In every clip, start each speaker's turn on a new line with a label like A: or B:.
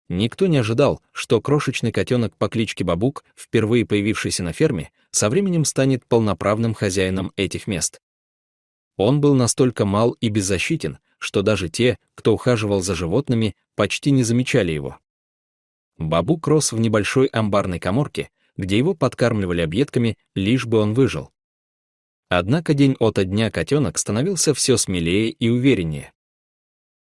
A: Никто не ожидал, что крошечный котенок по кличке Бабук, впервые появившийся на ферме, со временем станет полноправным хозяином этих мест. Он был настолько мал и беззащитен, что даже те, кто ухаживал за животными, почти не замечали его. Бабук рос в небольшой амбарной каморке, где его подкармливали объедками, лишь бы он выжил. Однако день ото дня котенок становился все смелее и увереннее.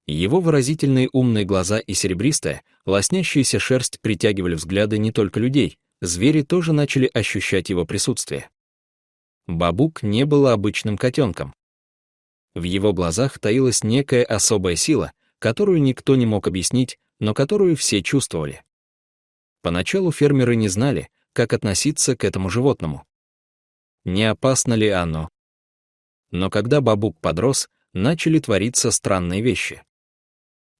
A: Его выразительные умные глаза и серебристая, лоснящаяся шерсть притягивали взгляды не только людей, звери тоже начали ощущать его присутствие. Бабук не был обычным котенком. В его глазах таилась некая особая сила, которую никто не мог объяснить, но которую все чувствовали. Поначалу фермеры не знали, как относиться к этому животному. Не опасно ли оно? Но когда Бабук подрос, начали твориться странные вещи.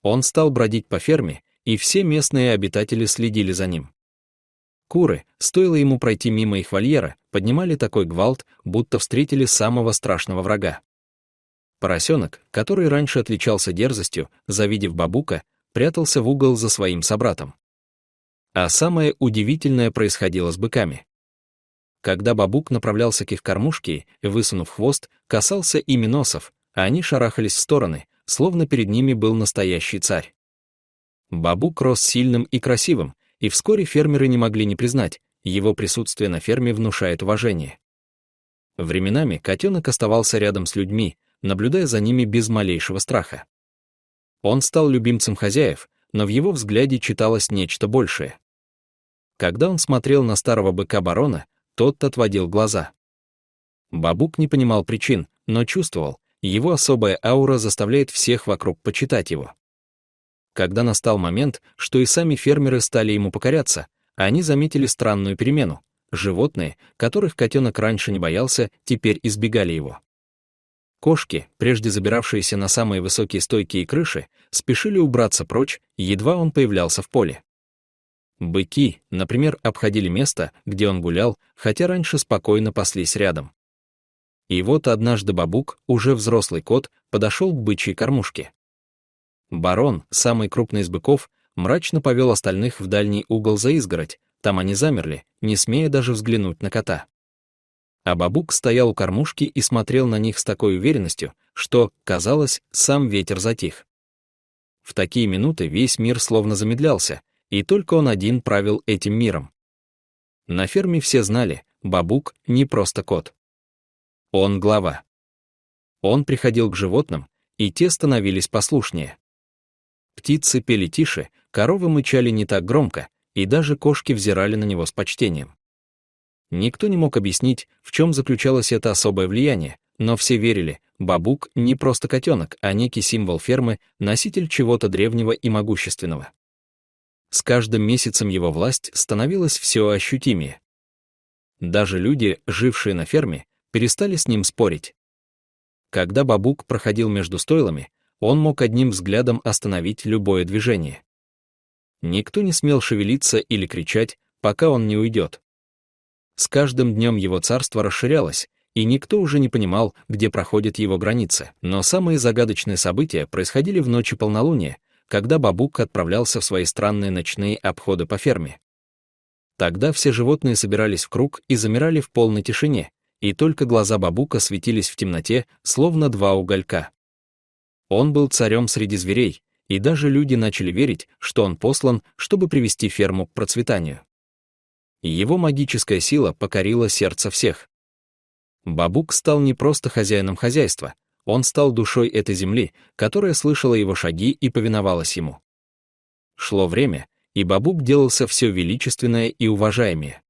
A: Он стал бродить по ферме, и все местные обитатели следили за ним. Куры, стоило ему пройти мимо их вольера, поднимали такой гвалт, будто встретили самого страшного врага. Поросенок, который раньше отличался дерзостью, завидев Бабука, прятался в угол за своим собратом. А самое удивительное происходило с быками. Когда Бабук направлялся к их кормушке, высунув хвост, касался ими носов, а они шарахались в стороны, словно перед ними был настоящий царь. Бабук рос сильным и красивым, и вскоре фермеры не могли не признать, его присутствие на ферме внушает уважение. Временами котенок оставался рядом с людьми, наблюдая за ними без малейшего страха. Он стал любимцем хозяев, но в его взгляде читалось нечто большее. Когда он смотрел на старого быка-барона, тот отводил глаза. Бабук не понимал причин, но чувствовал, его особая аура заставляет всех вокруг почитать его. Когда настал момент, что и сами фермеры стали ему покоряться, они заметили странную перемену. Животные, которых котенок раньше не боялся, теперь избегали его. Кошки, прежде забиравшиеся на самые высокие стойки и крыши, спешили убраться прочь, едва он появлялся в поле. Быки, например, обходили место, где он гулял, хотя раньше спокойно паслись рядом. И вот однажды Бабук, уже взрослый кот, подошел к бычьей кормушке. Барон, самый крупный из быков, мрачно повел остальных в дальний угол за изгородь, там они замерли, не смея даже взглянуть на кота. А Бабук стоял у кормушки и смотрел на них с такой уверенностью, что, казалось, сам ветер затих. В такие минуты весь мир словно замедлялся, и только он один правил этим миром. На ферме все знали, Бабук не просто кот. Он глава. Он приходил к животным, и те становились послушнее. Птицы пели тише, коровы мычали не так громко, и даже кошки взирали на него с почтением. Никто не мог объяснить, в чем заключалось это особое влияние, но все верили, Бабук не просто котенок, а некий символ фермы, носитель чего-то древнего и могущественного. С каждым месяцем его власть становилась все ощутимее. Даже люди, жившие на ферме, перестали с ним спорить. Когда Бабук проходил между стойлами, он мог одним взглядом остановить любое движение. Никто не смел шевелиться или кричать, пока он не уйдет. С каждым днем его царство расширялось, и никто уже не понимал, где проходят его границы. Но самые загадочные события происходили в ночи полнолуния, когда Бабук отправлялся в свои странные ночные обходы по ферме. Тогда все животные собирались в круг и замирали в полной тишине, и только глаза Бабука светились в темноте, словно два уголька. Он был царем среди зверей, и даже люди начали верить, что он послан, чтобы привести ферму к процветанию. Его магическая сила покорила сердце всех. Бабук стал не просто хозяином хозяйства, он стал душой этой земли, которая слышала его шаги и повиновалась ему. Шло время, и Бабук делался все величественнее и уважаемее.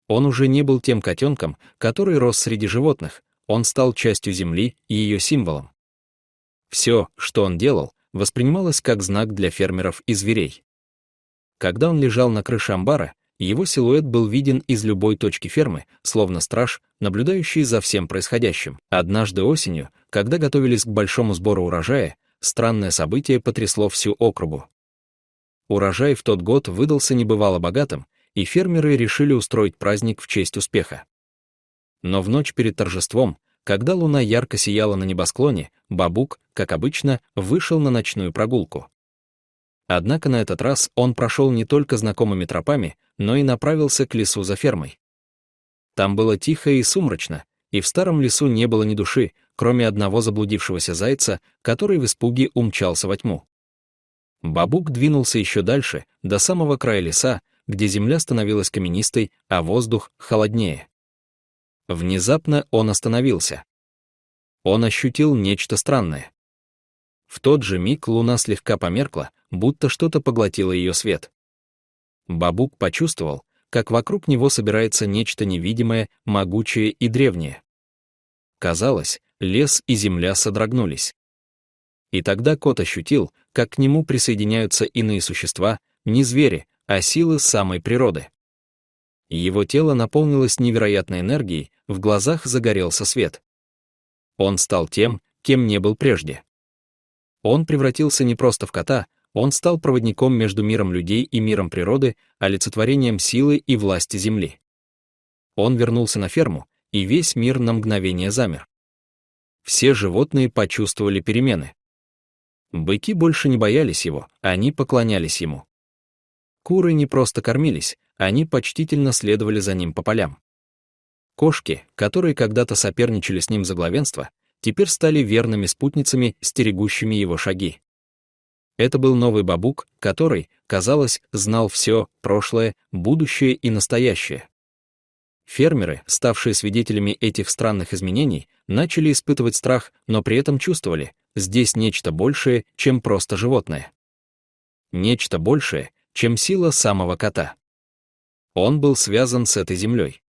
A: Он уже не был тем котенком, который рос среди животных, он стал частью земли и ее символом. Все, что он делал, воспринималось как знак для фермеров и зверей. Когда он лежал на крыше амбара, его силуэт был виден из любой точки фермы, словно страж, наблюдающий за всем происходящим. Однажды осенью, когда готовились к большому сбору урожая, странное событие потрясло всю округу. Урожай в тот год выдался небывало богатым, и фермеры решили устроить праздник в честь успеха. Но в ночь перед торжеством, когда луна ярко сияла на небосклоне, Бабук, как обычно, вышел на ночную прогулку. Однако на этот раз он прошел не только знакомыми тропами, но и направился к лесу за фермой. Там было тихо и сумрачно, и в старом лесу не было ни души, кроме одного заблудившегося зайца, который в испуге умчался во тьму. Бабук двинулся еще дальше, до самого края леса, где земля становилась каменистой, а воздух — холоднее. Внезапно он остановился. Он ощутил нечто странное. В тот же миг луна слегка померкла, будто что-то поглотило ее свет. Бабук почувствовал, как вокруг него собирается нечто невидимое, могучее и древнее. Казалось, лес и земля содрогнулись. И тогда кот ощутил, как к нему присоединяются иные существа, не звери, а силы самой природы. Его тело наполнилось невероятной энергией, в глазах загорелся свет. Он стал тем, кем не был прежде. Он превратился не просто в кота, он стал проводником между миром людей и миром природы, олицетворением силы и власти земли. Он вернулся на ферму, и весь мир на мгновение замер. Все животные почувствовали перемены. Быки больше не боялись его, они поклонялись ему. Куры не просто кормились, они почтительно следовали за ним по полям. Кошки, которые когда-то соперничали с ним за главенство, теперь стали верными спутницами, стерегущими его шаги. Это был новый Бабук, который, казалось, знал все, прошлое, будущее и настоящее. Фермеры, ставшие свидетелями этих странных изменений, начали испытывать страх, но при этом чувствовали, здесь нечто большее, чем просто животное. Нечто большее, чем сила самого кота. Он был связан с этой землей.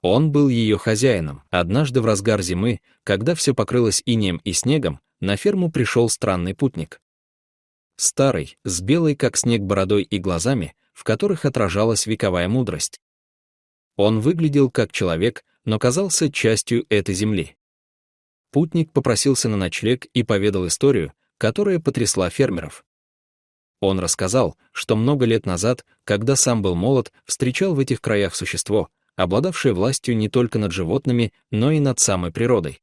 A: Он был ее хозяином. Однажды в разгар зимы, когда все покрылось инеем и снегом, на ферму пришел странный путник. Старый, с белой как снег бородой и глазами, в которых отражалась вековая мудрость. Он выглядел как человек, но казался частью этой земли. Путник попросился на ночлег и поведал историю, которая потрясла фермеров. Он рассказал, что много лет назад, когда сам был молод, встречал в этих краях существо, обладавшее властью не только над животными, но и над самой природой.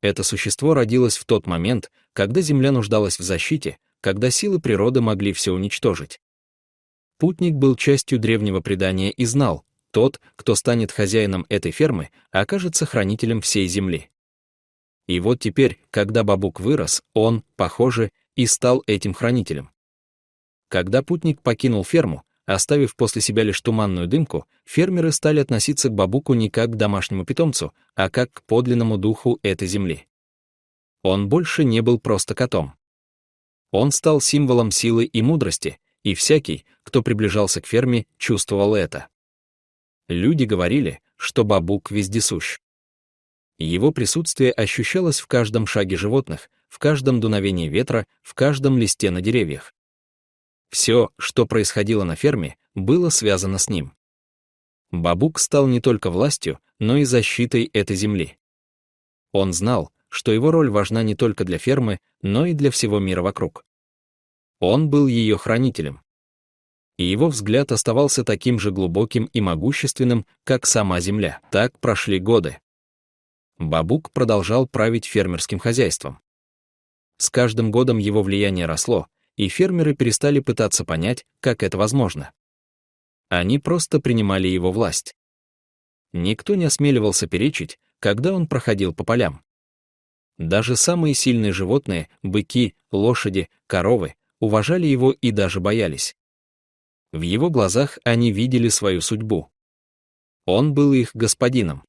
A: Это существо родилось в тот момент, когда земля нуждалась в защите, когда силы природы могли все уничтожить. Путник был частью древнего предания и знал, тот, кто станет хозяином этой фермы, окажется хранителем всей земли. И вот теперь, когда Бабук вырос, он, похоже, и стал этим хранителем. Когда путник покинул ферму, оставив после себя лишь туманную дымку, фермеры стали относиться к Бабуку не как к домашнему питомцу, а как к подлинному духу этой земли. Он больше не был просто котом. Он стал символом силы и мудрости, и всякий, кто приближался к ферме, чувствовал это. Люди говорили, что Бабук вездесущ. Его присутствие ощущалось в каждом шаге животных, в каждом дуновении ветра, в каждом листе на деревьях. Все, что происходило на ферме, было связано с ним. Бабук стал не только властью, но и защитой этой земли. Он знал, что его роль важна не только для фермы, но и для всего мира вокруг. Он был ее хранителем. И его взгляд оставался таким же глубоким и могущественным, как сама земля. Так прошли годы. Бабук продолжал править фермерским хозяйством. С каждым годом его влияние росло, и фермеры перестали пытаться понять, как это возможно. Они просто принимали его власть. Никто не осмеливался перечить, когда он проходил по полям. Даже самые сильные животные, быки, лошади, коровы, уважали его и даже боялись. В его глазах они видели свою судьбу. Он был их господином.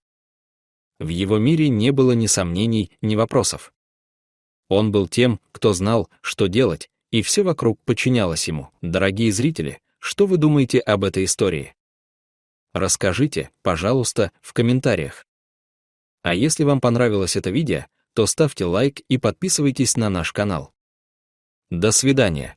A: В его мире не было ни сомнений, ни вопросов. Он был тем, кто знал, что делать, и все вокруг подчинялось ему. Дорогие зрители, что вы думаете об этой истории? Расскажите, пожалуйста, в комментариях. А если вам понравилось это видео, то ставьте лайк и подписывайтесь на наш канал. До свидания.